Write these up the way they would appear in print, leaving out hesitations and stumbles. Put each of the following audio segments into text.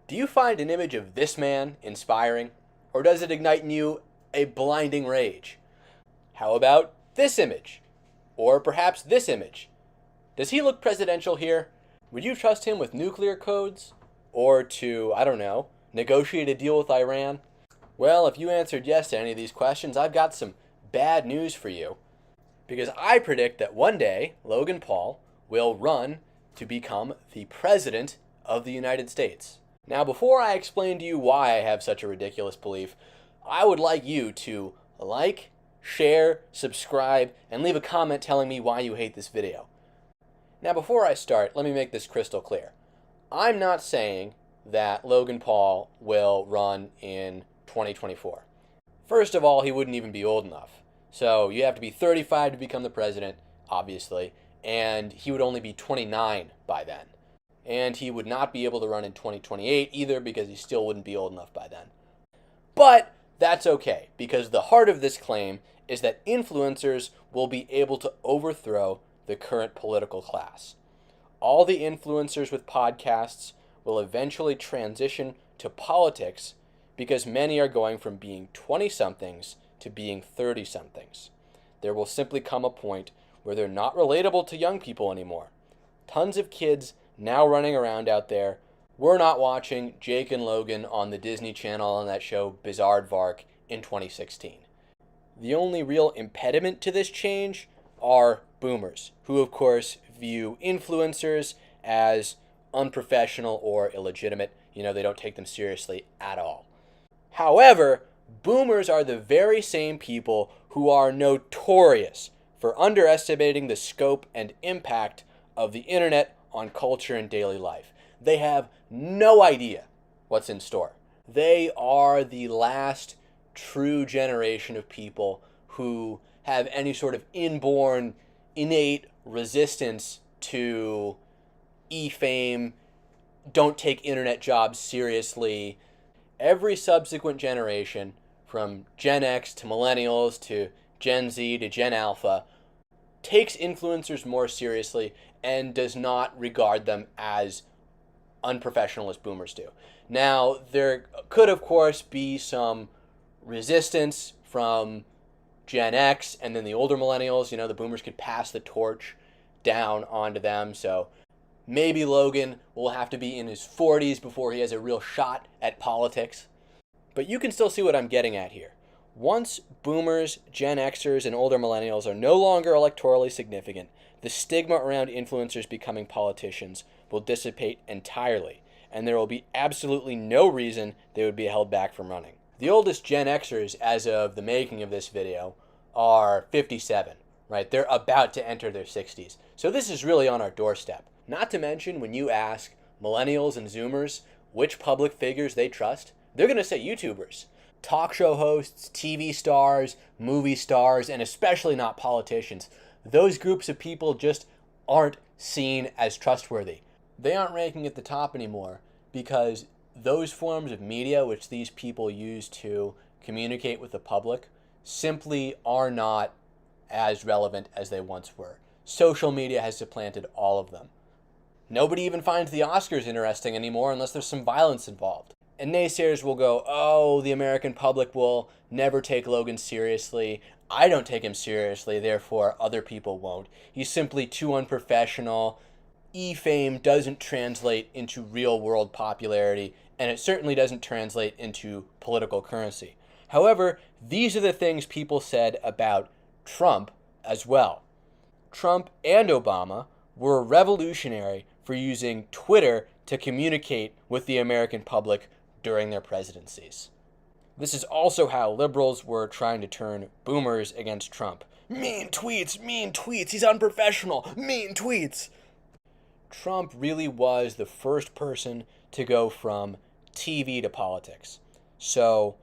Do you find an image of this man inspiring, or does it ignite in you a blinding rage? How about this image? Or perhaps this image? Does he look presidential here? Would you trust him with nuclear codes? Or to, I don't know, negotiate a deal with Iran? Well, if you answered yes to any of these questions, I've got some bad news for you. Because I predict that one day, Logan Paul will run to become the President of the United States. Now, before I explain to you why I have such a ridiculous belief, I would like you to like, share, subscribe, and leave a comment telling me why you hate this video. Now, before I start, let me make this crystal clear. I'm not saying that Logan Paul will run in 2024. First of all, he wouldn't even be old enough. So you have to be 35 to become the president, obviously, and he would only be 29 by then. And he would not be able to run in 2028 either because he still wouldn't be old enough by then. But that's okay, because the heart of this claim is that influencers will be able to overthrow the current political class. All the influencers with podcasts will eventually transition to politics because many are going from being 20-somethings to being 30-somethings. There will simply come a point where they're not relatable to young people anymore. Tons of kids now running around out there were not watching Jake and Logan on the Disney Channel on that show Bizaardvark in 2016. The only real impediment to this change are boomers, who of course view influencers as unprofessional or illegitimate. They don't take them seriously at all. However, boomers are the very same people who are notorious for underestimating the scope and impact of the internet on culture and daily life. They have no idea what's in store. They are the last true generation of people who have any sort of inborn, innate resistance to e-fame, don't take internet jobs seriously. Every subsequent generation, from Gen X to millennials to Gen Z to Gen Alpha, takes influencers more seriously and does not regard them as unprofessional as boomers do. Now, there could, of course, be some resistance from Gen X and then the older millennials. The boomers could pass the torch down onto them. So maybe Logan will have to be in his 40s before he has a real shot at politics. But you can still see what I'm getting at here. Once boomers, Gen Xers, and older millennials are no longer electorally significant, the stigma around influencers becoming politicians will dissipate entirely, and there will be absolutely no reason they would be held back from running. The oldest Gen Xers, as of the making of this video, are 57, right? They're about to enter their 60s. So this is really on our doorstep. Not to mention, when you ask millennials and Zoomers which public figures they trust, they're going to say YouTubers. Talk show hosts, TV stars, movie stars, and especially not politicians. Those groups of people just aren't seen as trustworthy. They aren't ranking at the top anymore because those forms of media which these people use to communicate with the public simply are not as relevant as they once were. Social media has supplanted all of them. Nobody even finds the Oscars interesting anymore unless there's some violence involved. And naysayers will go, oh, the American public will never take Logan seriously. I don't take him seriously, therefore other people won't. He's simply too unprofessional. E-fame doesn't translate into real-world popularity, and it certainly doesn't translate into political currency. However, these are the things people said about Trump as well. Trump and Obama were revolutionary for using Twitter to communicate with the American public during their presidencies. This is also how liberals were trying to turn boomers against Trump. Mean tweets, he's unprofessional, mean tweets. Trump really was the first person to go from TV to politics. So,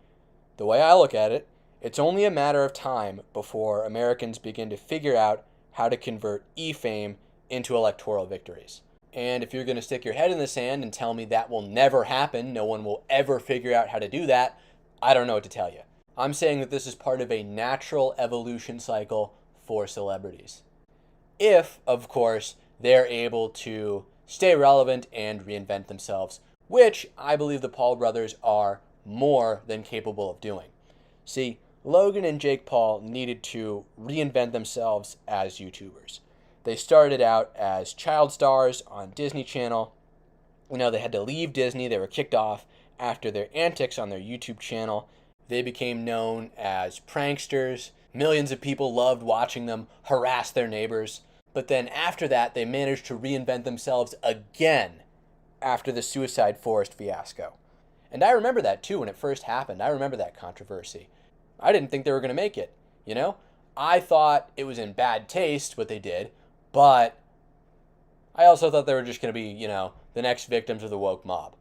the way I look at it, it's only a matter of time before Americans begin to figure out how to convert e-fame into electoral victories. And if you're going to stick your head in the sand and tell me that will never happen, no one will ever figure out how to do that, I don't know what to tell you. I'm saying that this is part of a natural evolution cycle for celebrities. If, of course, they're able to stay relevant and reinvent themselves which I believe the Paul brothers are more than capable of doing. See, Logan and Jake Paul needed to reinvent themselves as YouTubers. They started out as child stars on Disney Channel. They had to leave Disney. They were kicked off after their antics on their YouTube channel. They became known as pranksters. Millions of people loved watching them harass their neighbors. But then after that, they managed to reinvent themselves again after the Suicide Forest fiasco. And I remember that too when it first happened. I remember that controversy. I didn't think they were going to make it, I thought it was in bad taste what they did, but I also thought they were just going to be, the next victims of the woke mob.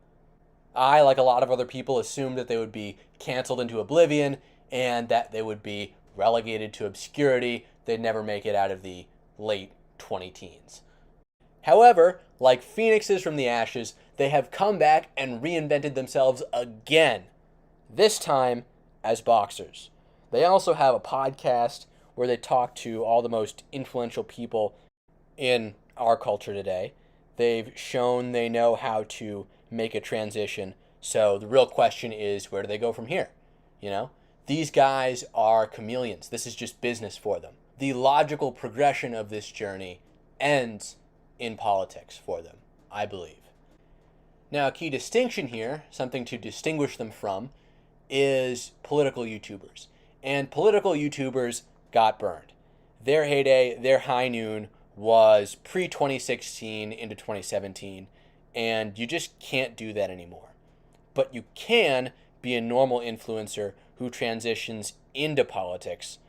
I, like a lot of other people, assumed that they would be canceled into oblivion and that they would be relegated to obscurity. They'd never make it out of the late 20-teens. However, like phoenixes from the ashes, they have come back and reinvented themselves again, this time as boxers. They also have a podcast where they talk to all the most influential people in our culture today. They've shown they know how to make a transition. So the real question is, where do they go from here? These guys are chameleons. This is just business for them. The logical progression of this journey ends in politics for them, I believe. Now, a key distinction here, something to distinguish them from, is political YouTubers. And political YouTubers got burned. Their heyday, their high noon, was pre-2016 into 2017, and you just can't do that anymore. But you can be a normal influencer who transitions into politics,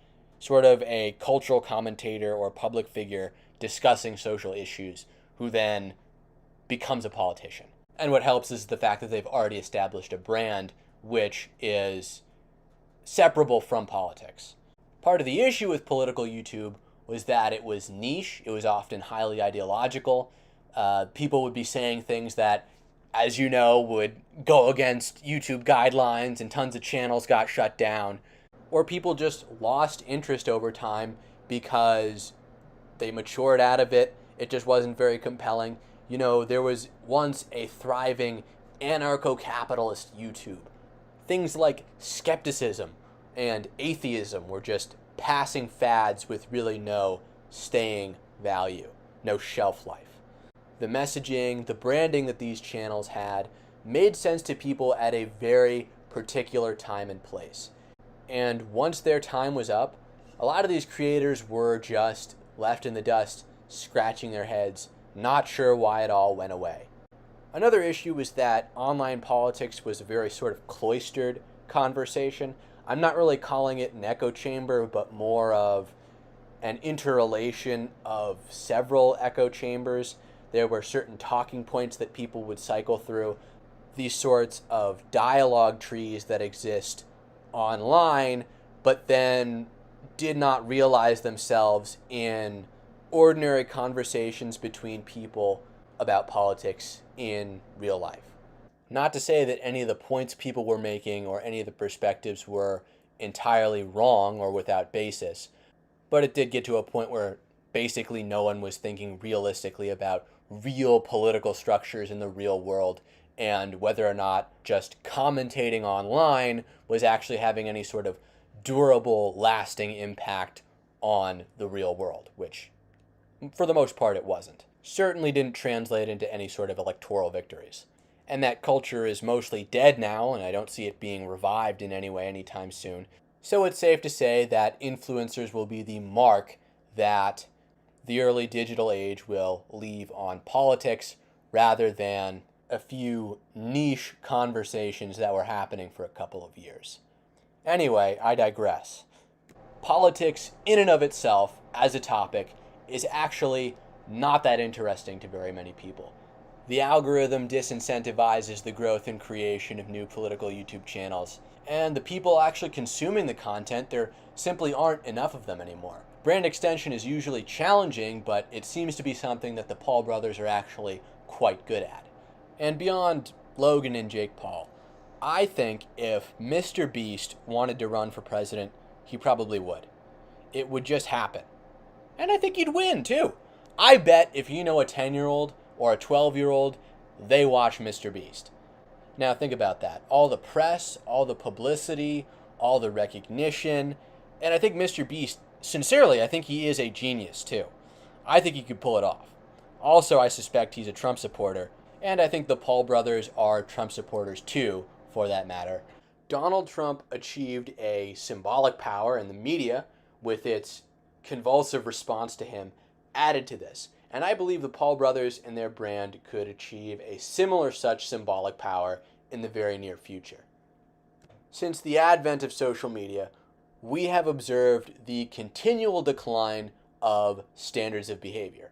sort of a cultural commentator or public figure discussing social issues, who then becomes a politician. And what helps is the fact that they've already established a brand which is separable from politics. Part of the issue with political YouTube was that it was niche. It was often highly ideological. People would be saying things that, as you know, would go against YouTube guidelines, and tons of channels got shut down. Or people just lost interest over time because they matured out of it. It just wasn't very compelling. There was once a thriving anarcho-capitalist YouTube. Things like skepticism and atheism were just passing fads with really no staying value, no shelf life. The messaging, the branding that these channels had made sense to people at a very particular time and place. And once their time was up, a lot of these creators were just left in the dust, scratching their heads, not sure why it all went away. Another issue was that online politics was a very sort of cloistered conversation. I'm not really calling it an echo chamber, but more of an interrelation of several echo chambers. There were certain talking points that people would cycle through. These sorts of dialogue trees that exist online, but then did not realize themselves in ordinary conversations between people about politics in real life. Not to say that any of the points people were making or any of the perspectives were entirely wrong or without basis, but it did get to a point where basically no one was thinking realistically about real political structures in the real world and whether or not just commentating online was actually having any sort of durable, lasting impact on the real world, which for the most part it wasn't. Certainly didn't translate into any sort of electoral victories. And that culture is mostly dead now, and I don't see it being revived in any way anytime soon. So it's safe to say that influencers will be the mark that the early digital age will leave on politics rather than a few niche conversations that were happening for a couple of years. Anyway, I digress. Politics in and of itself as a topic is actually not that interesting to very many people. The algorithm disincentivizes the growth and creation of new political YouTube channels, and the people actually consuming the content, there simply aren't enough of them anymore. Brand extension is usually challenging, but it seems to be something that the Paul brothers are actually quite good at. And beyond Logan and Jake Paul, I think if Mr. Beast wanted to run for president, he probably would. It would just happen. And I think he'd win, too. I bet if you know a 10-year-old or a 12-year-old, they watch Mr. Beast. Now think about that. All the press, all the publicity, all the recognition. And I think Mr. Beast, sincerely, I think he is a genius too. I think he could pull it off. Also, I suspect he's a Trump supporter. And I think the Paul brothers are Trump supporters too, for that matter. Donald Trump achieved a symbolic power, and the media, with its convulsive response to him, added to this. And I believe the Paul brothers and their brand could achieve a similar such symbolic power in the very near future. Since the advent of social media, we have observed the continual decline of standards of behavior.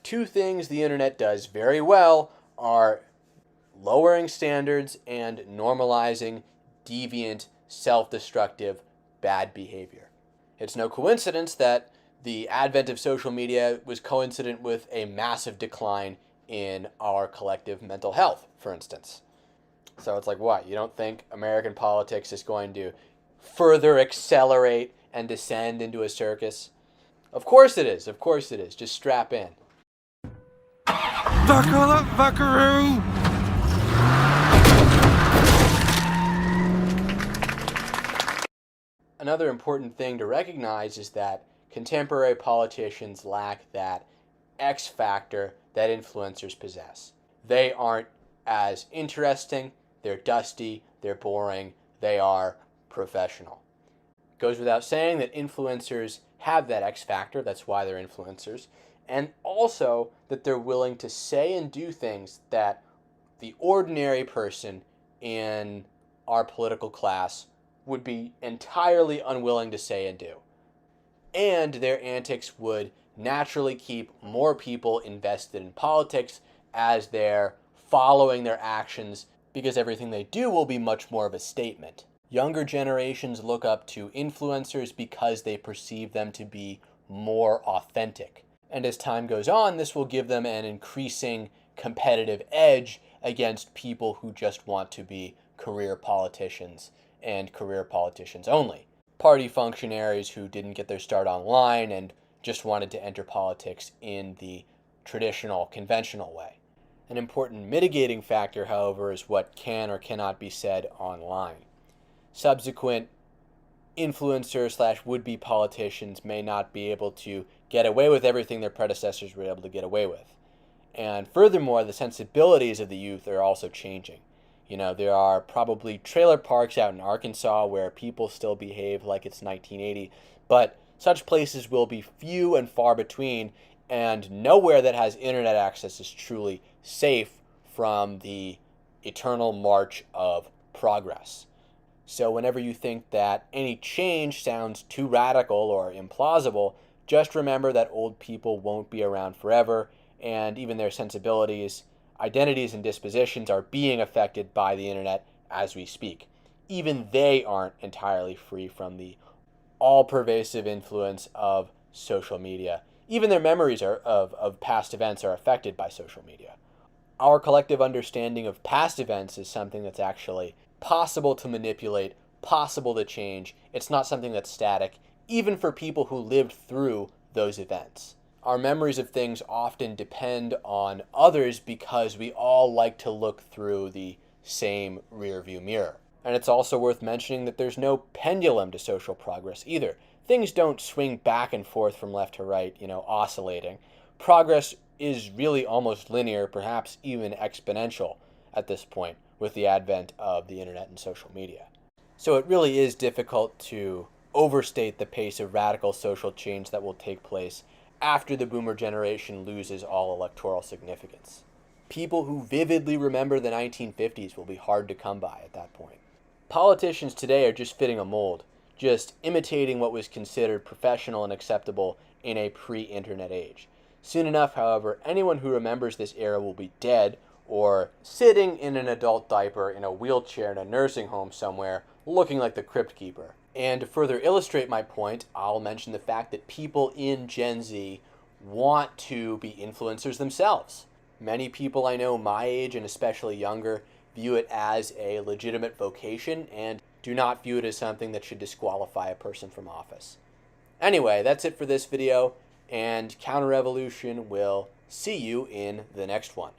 Two things the internet does very well are lowering standards and normalizing deviant, self-destructive, bad behavior. It's no coincidence that the advent of social media was coincident with a massive decline in our collective mental health, for instance. So it's like, what? You don't think American politics is going to further accelerate and descend into a circus? Of course it is. Of course it is. Just strap in. Buckle up, buckaroo! Another important thing to recognize is that contemporary politicians lack that X factor that influencers possess. They aren't as interesting, they're dusty, they're boring, they are professional. It goes without saying that influencers have that X factor, that's why they're influencers, and also that they're willing to say and do things that the ordinary person in our political class would be entirely unwilling to say and do. And their antics would naturally keep more people invested in politics as they're following their actions, because everything they do will be much more of a statement. Younger generations look up to influencers because they perceive them to be more authentic. And as time goes on, this will give them an increasing competitive edge against people who just want to be career politicians and career politicians only. Party functionaries who didn't get their start online and just wanted to enter politics in the traditional, conventional way. An important mitigating factor, however, is what can or cannot be said online. Subsequent influencers / would-be politicians may not be able to get away with everything their predecessors were able to get away with. And furthermore, the sensibilities of the youth are also changing. You know, there are probably trailer parks out in Arkansas where people still behave like it's 1980, but such places will be few and far between, and nowhere that has internet access is truly safe from the eternal march of progress. So whenever you think that any change sounds too radical or implausible, just remember that old people won't be around forever, and even their sensibilities, identities, and dispositions are being affected by the internet as we speak. Even they aren't entirely free from the all-pervasive influence of social media. Even their memories of past events are affected by social media. Our collective understanding of past events is something that's actually possible to manipulate, possible to change. It's not something that's static, even for people who lived through those events. Our memories of things often depend on others because we all like to look through the same rearview mirror. And it's also worth mentioning that there's no pendulum to social progress either. Things don't swing back and forth from left to right, oscillating. Progress is really almost linear, perhaps even exponential at this point with the advent of the internet and social media. So it really is difficult to overstate the pace of radical social change that will take place after the boomer generation loses all electoral significance. People who vividly remember the 1950s will be hard to come by at that point. Politicians today are just fitting a mold, just imitating what was considered professional and acceptable in a pre-internet age. Soon enough, however, anyone who remembers this era will be dead or sitting in an adult diaper in a wheelchair in a nursing home somewhere, looking like the Crypt Keeper. And to further illustrate my point, I'll mention the fact that people in Gen Z want to be influencers themselves. Many people I know my age, and especially younger, view it as a legitimate vocation and do not view it as something that should disqualify a person from office. Anyway, that's it for this video, and Counter Revolution will see you in the next one.